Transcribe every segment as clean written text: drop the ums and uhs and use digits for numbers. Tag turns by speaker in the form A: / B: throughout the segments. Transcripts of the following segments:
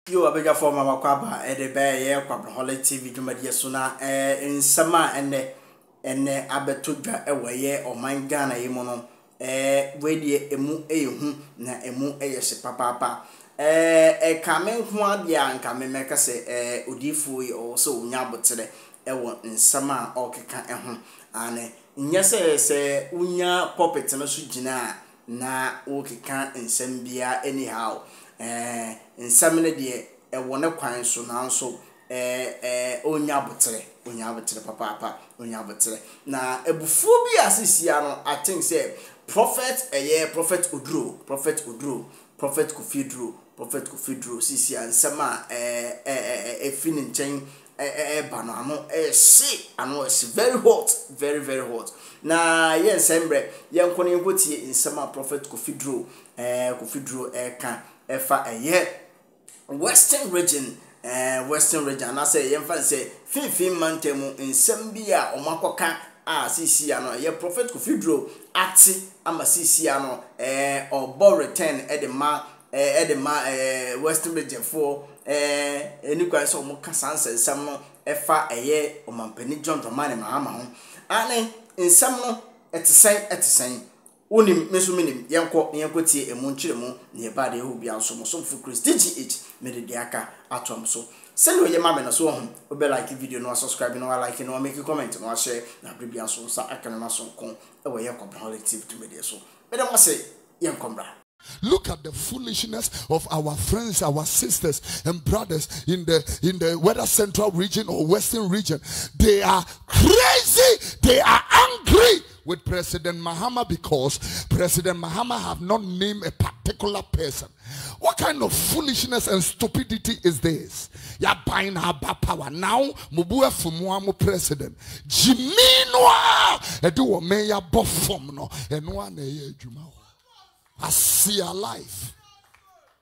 A: You are bigger for Mama Kwaba, Eddie Bear, Kwabenaholic TV, Jumadia Suna, in Sama and Abetuja away or mine Ghana, Emono, Wedi emu na emu se papa. Coming one ya and coming make us Udifui or so Nyabotre, in Sama or Kaka, and yes, say Unya puppet and Sujina, na Okika in Sembia anyhow. In some day, a one of quine so now so onyabotre papa onyabotre na ebufobia asisia no I think say Prophet Oduru Prophet Kofi Oduru sisia nsema efin nchen banano see ano is very hot very hot na yes embre yenkoni nkotie nsema Prophet Kofi Oduru ka efa Western region and I say yemfa say 15 mantemu nsem bia omakoka sisi ano ye Prophet Kofi Oduru ati ama sisi ano obo return edema Western region for eni kwa so mo kasanse nsem no efa omampani John Dramani mahama ho ane nsem no etesen unim mesuminim yenko tie emu nchiremu ne ba de hu bia so mo so fu Christ DGH mediaka atom so send we yema me na so ho obe like video no subscribe no like no make comment no share na bibia so sa akana na so kon e we Kwabenaholic TV to media so me dem say yenkombra.
B: Look at the foolishness of our friends, our sisters and brothers in the whether central region or western region. They are crazy. They are angry with President Mahama because President Mahama have not named a particular person. What kind of foolishness and stupidity is this? Ya buying her power now. Mubua fumuamu president. Jiminwa edu meya bofom no enwa na ye juma. I see a life.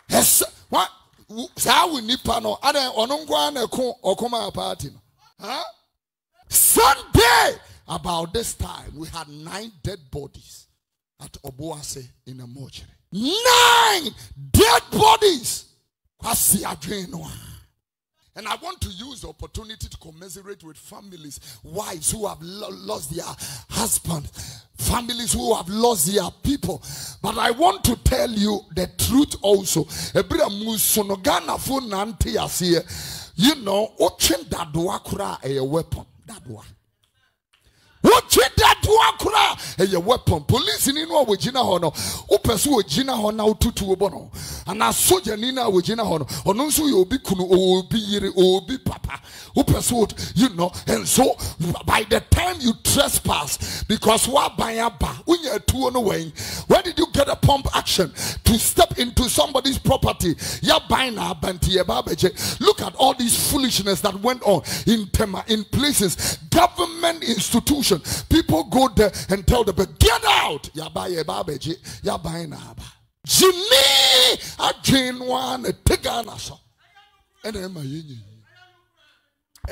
B: Yes, what? How we nipa no? Ade onongwa na ko okoma party no. Huh? Sunday about this time we had 9 dead bodies at Obuasi in a mortuary. 9 dead bodies. And I want to use the opportunity to commiserate with families, wives who have lost their husband, families who have lost their people. But I want to tell you the truth also. You know, a weapon. A weapon. Police in Wajina Hono, Upesu Jina Hona Tutu Bono, and I saw Janina Wajina Hono, or no, so you'll be Kunu, or be Yiri, or be Papa, Upesu, you know, and so by the time you trespass, because what by a bar, when you're 2 on the way, where did you get a pump action to step into somebody's property? Yabaina Bantia Babaje. Look at all these foolishness that went on in Tema, in places, government institutions. People go there and tell them, get out. Yabaye Babaji, Yabaina. Jimmy, I gain one, a Tiganaso. And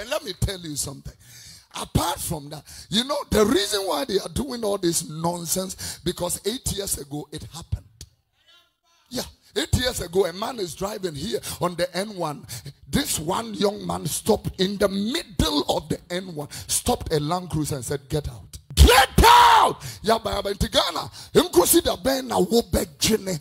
B: let me tell you something. Apart from that, you know, the reason why they are doing all this nonsense, because 8 years ago it happened. Yeah, 8 years ago, a man is driving here on the N1. This one young man stopped in the middle of the N1, stopped a Land Cruiser and said, get out. Get out! Yaba in Tigana. Consider Ben na wo begene.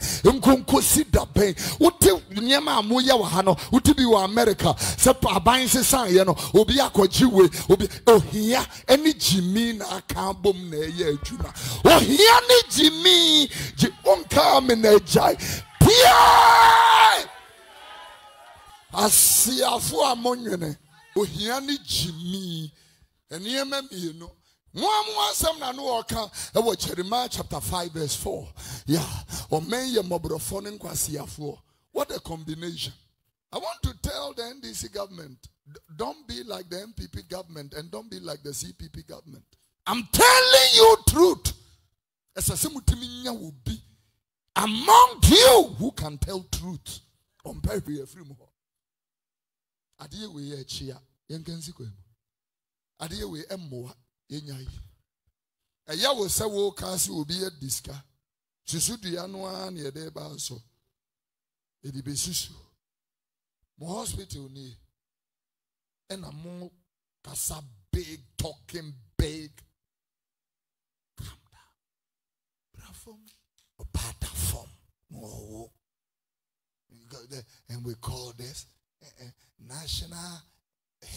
B: Consider Ben. Uti nyama amuya wahano. Uti bi wa America. Sepa abayin se san yeno. Obi akwajiwe. Obi ohia any Jimmy na akambom na ye juma. Ohia ni Jimmy. Ji onka menejai. Pia. Asiafu amonyene. Ohia ni Jimmy. Eniyeme mi no. Jeremiah chapter 5 verse 4. Yeah. What a combination. I want to tell the NDC government, don't be like the MPP government and don't be like the CPP government. I'm telling you truth. Will be among you who can tell truth. Yenyai. Eya wo se wo kasi obi e diska. Susu dua no an ye de ba so. E di besusu. Mo hospital ni. And a more kasa big, talking big. Calm down. Bravo. Bad form. Oh. And we call this National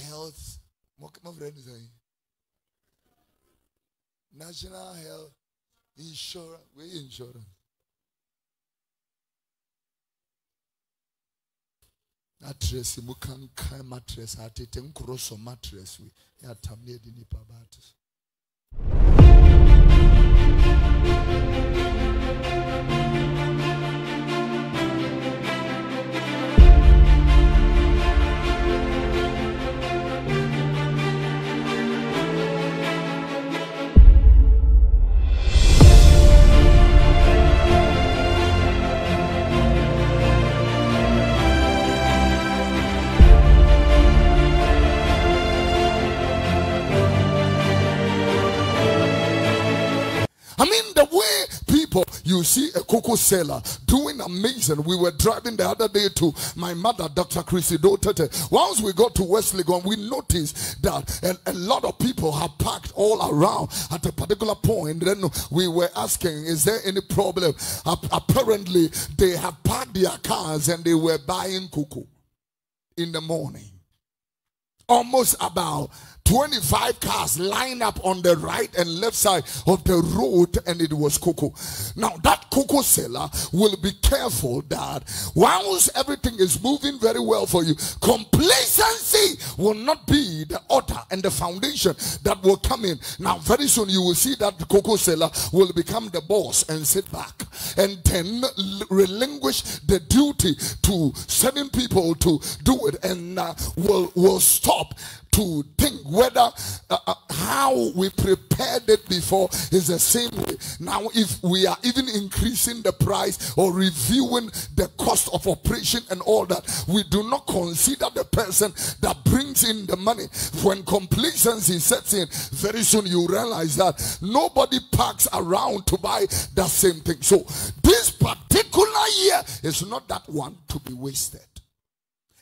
B: Health. What my friend is saying? National Health Insurance. We insurance. Mattress, you can't carry mattress. I take them cross on mattress. We are tamid in the pabatus. I mean, the way people, you see a cocoa seller doing amazing. We were driving the other day to my mother, Dr. Chrissy Dotete. Once we got to West Legon, we noticed that a lot of people have parked all around at a particular point. Then we were asking, is there any problem? Apparently, they have parked their cars and they were buying cocoa in the morning. Almost about 25 cars lined up on the right and left side of the road, and it was cocoa. Now that cocoa seller will be careful that whilst everything is moving very well for you, complacency will not be the order and the foundation that will come in. Now very soon you will see that the cocoa seller will become the boss and sit back and then relinquish the duty to certain people to do it, and will stop to think whether how we prepared it before is the same way. Now, if we are even increasing the price or reviewing the cost of operation and all that, we do not consider the person that brings in the money. When complacency sets in, very soon you realize that nobody parks around to buy that same thing. So this particular year is not that one to be wasted.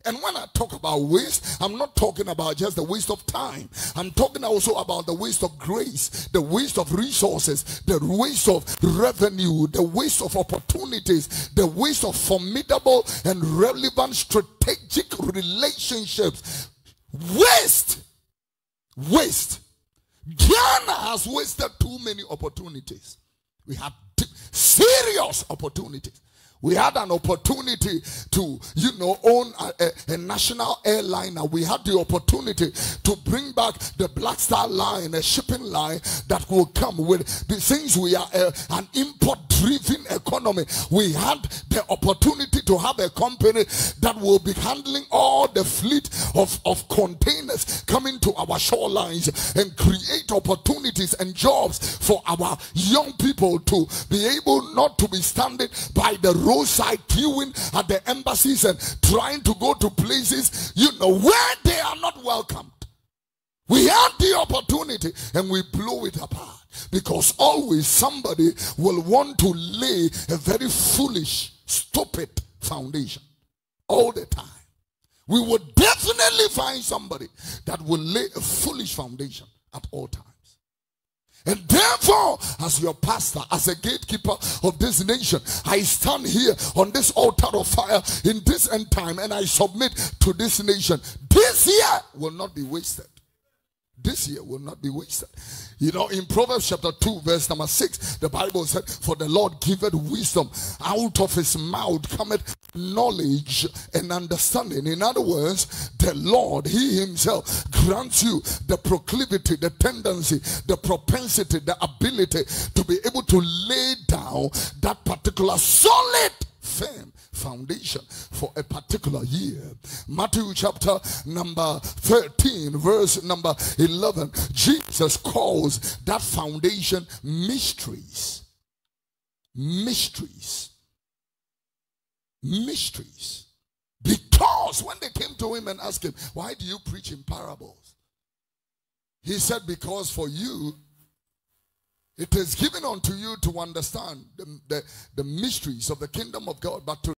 B: And when I talk about waste, I'm not talking about just the waste of time. I'm talking also about the waste of grace, the waste of resources, the waste of revenue, the waste of opportunities, the waste of formidable and relevant strategic relationships. Waste. Ghana has wasted too many opportunities. We have serious opportunities. We had an opportunity to, own a national airliner. We had the opportunity to bring back the Black Star line, a shipping line that will come with, since we are an import-driven economy, we had the opportunity to have a company that will be handling all the fleet of containers coming to our shorelines and create opportunities and jobs for our young people to be able not to be standing by the roadside queuing at the embassies and trying to go to places, where they are not welcomed. We had the opportunity and we blew it apart, because always somebody will want to lay a very foolish, stupid foundation all the time. We will definitely find somebody that will lay a foolish foundation at all times. And therefore, as your pastor, as a gatekeeper of this nation, I stand here on this altar of fire in this end time, and I submit to this nation. This year will not be wasted. This year will not be wasted. In Proverbs chapter 2 verse number 6, the Bible said, for the Lord giveth wisdom, out of his mouth cometh knowledge and understanding. In other words, the Lord, he himself grants you the proclivity, the tendency, the propensity, the ability to be able to lay down that particular solid, firm foundation for a particular year. Matthew chapter number 13 verse number 11, Jesus calls that foundation mysteries. Because when they came to him and asked him, why do you preach in parables? He said, because for you it is given unto you to understand the mysteries of the kingdom of God, but to